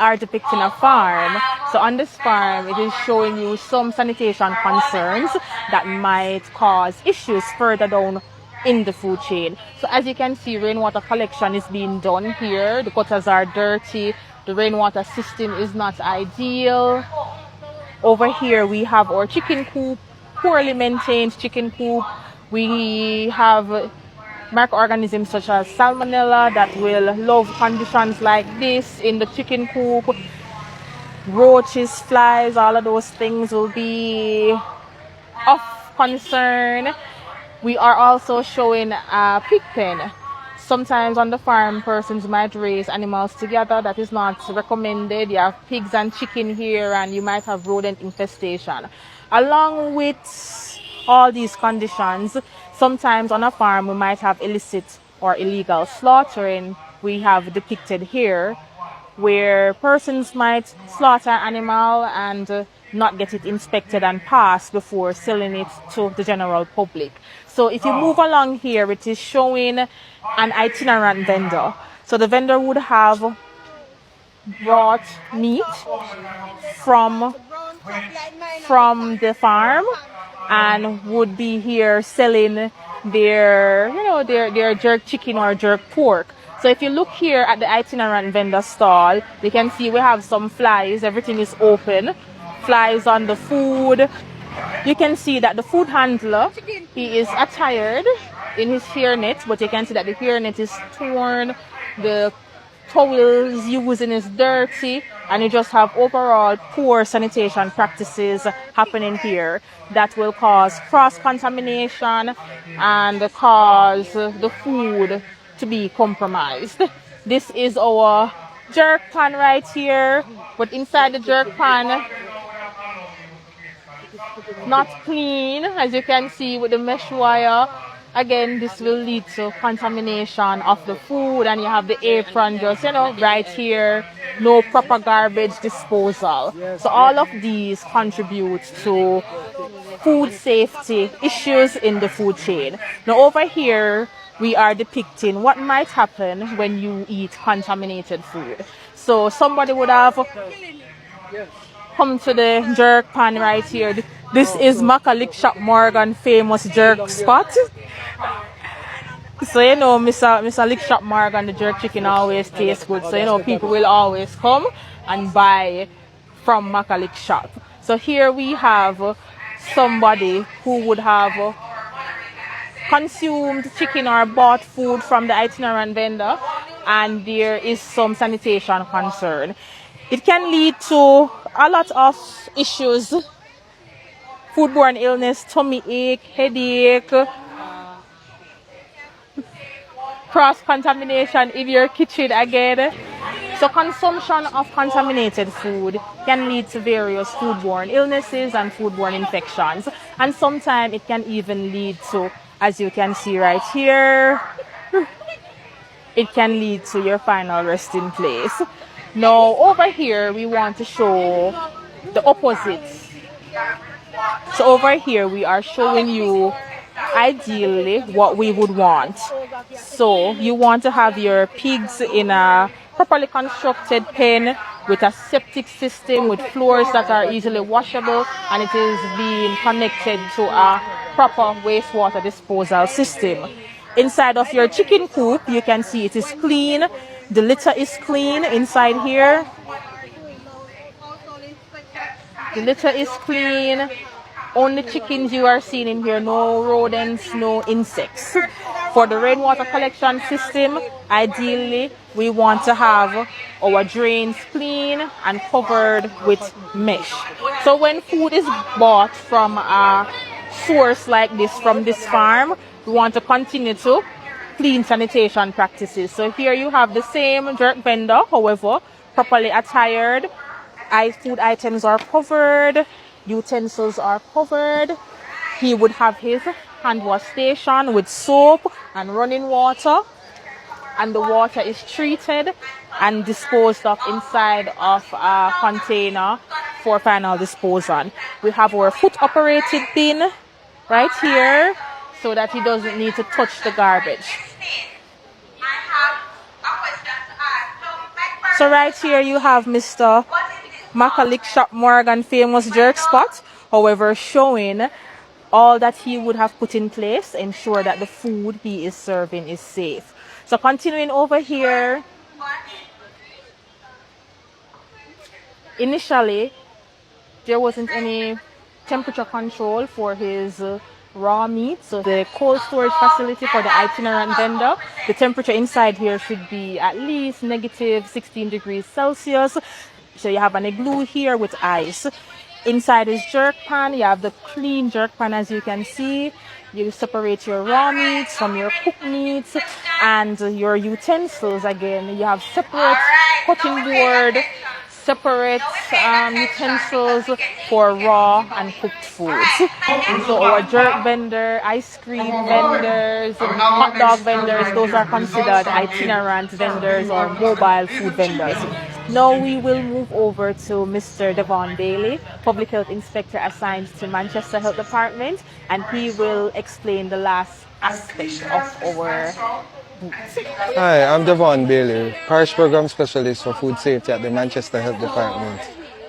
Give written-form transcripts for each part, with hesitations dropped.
are depicting a farm. So on this farm, it is showing you some sanitation concerns that might cause issues further down in the food chain. So as you can see, rainwater collection is being done here. The gutters are dirty. The rainwater system is not ideal. Over here, we have our chicken coop, poorly maintained chicken coop. We have microorganisms such as salmonella that will love conditions like this in the chicken coop. Roaches, flies, all of those things will be of concern. We are also showing a pig pen. Sometimes on the farm, persons might raise animals together. That is not recommended. You have pigs and chicken here, and you might have rodent infestation. Along with all these conditions, sometimes on a farm, we might have illicit or illegal slaughtering. We have depicted here where persons might slaughter an animal and not get it inspected and passed before selling it to the general public. So if you move along here, it is showing an itinerant vendor. So the vendor would have brought meat from the farm and would be here selling their jerk chicken or jerk pork. So if you look here at the itinerant vendor stall, you can see we have some flies. Everything is open. Flies on the food. You can see that the food handler, he is attired in his hairnet, but you can see that the hairnet is torn. The towels using is dirty, and you just have overall poor sanitation practices happening here that will cause cross-contamination and cause the food to be compromised. This is our jerk pan right here, but inside the jerk pan, not clean, as you can see with the mesh wire. Again, this will lead to contamination of the food, and you have the apron just, right here. No proper garbage disposal. So all of these contribute to food safety issues in the food chain. Now over here, we are depicting what might happen when you eat contaminated food. So somebody would have come to the jerk pan right here. This is Macaulay Shop Morgan famous jerk spot. So Mr. Lick Shop Morgan, the jerk chicken always tastes good. So people will always come and buy from Macaulay Shop. So here we have somebody who would have consumed chicken or bought food from the itinerant vendor, and there is some sanitation concern. It can lead to a lot of issues: foodborne illness, tummy ache, headache, cross-contamination in your kitchen again. So consumption of contaminated food can lead to various foodborne illnesses and foodborne infections. And sometimes it can even lead to, as you can see right here, it can lead to your final resting place. Now over here, we want to show the opposites. So over here, we are showing you ideally what we would want. So you want to have your pigs in a properly constructed pen with a septic system with floors that are easily washable, and it is being connected to a proper wastewater disposal system. Inside of your chicken coop, you can see it is clean. The litter is clean inside here. The litter is clean. Only chickens you are seeing in here, no rodents, no insects. For the rainwater collection system, ideally, we want to have our drains clean and covered with mesh. So when food is bought from a source like this, from this farm, we want to continue to clean sanitation practices. So here you have the same jerk vendor, however, properly attired. Food items are covered. Utensils are covered. He would have his hand wash station with soap and running water, and the water is treated and disposed of inside of a container for final disposal. We have our foot operated bin right here so that he doesn't need to touch the garbage. So right here you have Mr. Macaulay Shop Morgan famous jerk spot, however showing all that he would have put in place to ensure that the food he is serving is safe. So continuing over here, initially there wasn't any temperature control for his raw meat. So the cold storage facility for the itinerant vendor, the temperature inside here should be at least negative 16 degrees Celsius. So you have an igloo here with ice. Inside is jerk pan. You have the clean jerk pan, as you can see. You separate your raw meats from your cooked meats, and your utensils again. You have separate cutting board, separate utensils for raw and cooked foods. So our jerk vendor, ice cream vendors, hot dog vendors, those are considered itinerant vendors or mobile food vendors. Now we will move over to Mr. Devon Bailey, Public Health Inspector assigned to Manchester Health Department, and he will explain the last aspect of our booth. Hi, I'm Devon Bailey, Parish Program Specialist for Food Safety at the Manchester Health Department.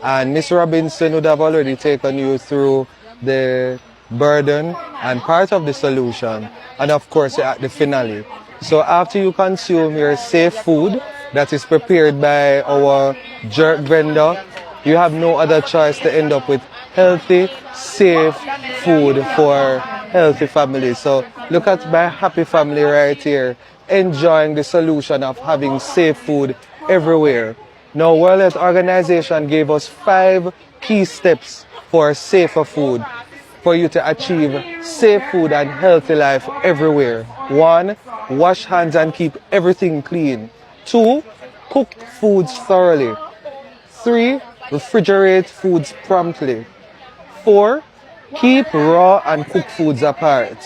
And Ms. Robinson would have already taken you through the burden and part of the solution, and of course at the finale. So after you consume your safe food that is prepared by our jerk vendor, you have no other choice to end up with healthy, safe food for healthy families. So look at my happy family right here, enjoying the solution of having safe food everywhere. Now, World Health Organization gave us 5 key steps for safer food, for you to achieve safe food and healthy life everywhere. 1, wash hands and keep everything clean. 2, cook foods thoroughly. 3, refrigerate foods promptly. 4, keep raw and cooked foods apart.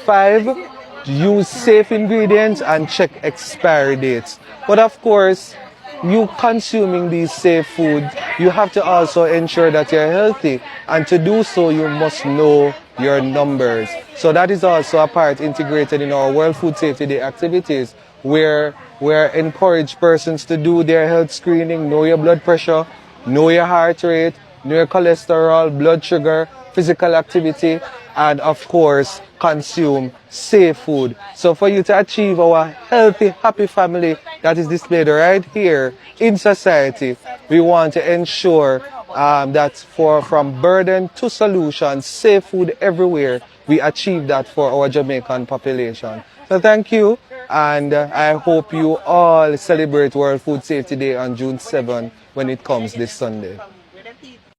5, use safe ingredients and check expiry dates. But of course, you consuming these safe foods, you have to also ensure that you're healthy. And to do so, you must know your numbers. So that is also a part integrated in our World Food Safety Day activities, where we're encourage persons to do their health screening, know your blood pressure, know your heart rate, know your cholesterol, blood sugar, physical activity, and of course, consume safe food. So for you to achieve our healthy, happy family that is displayed right here in society, we want to ensure that from burden to solution, safe food everywhere, we achieve that for our Jamaican population. So thank you, and I hope you all celebrate World Food Safety Day on June 7 when it comes this Sunday.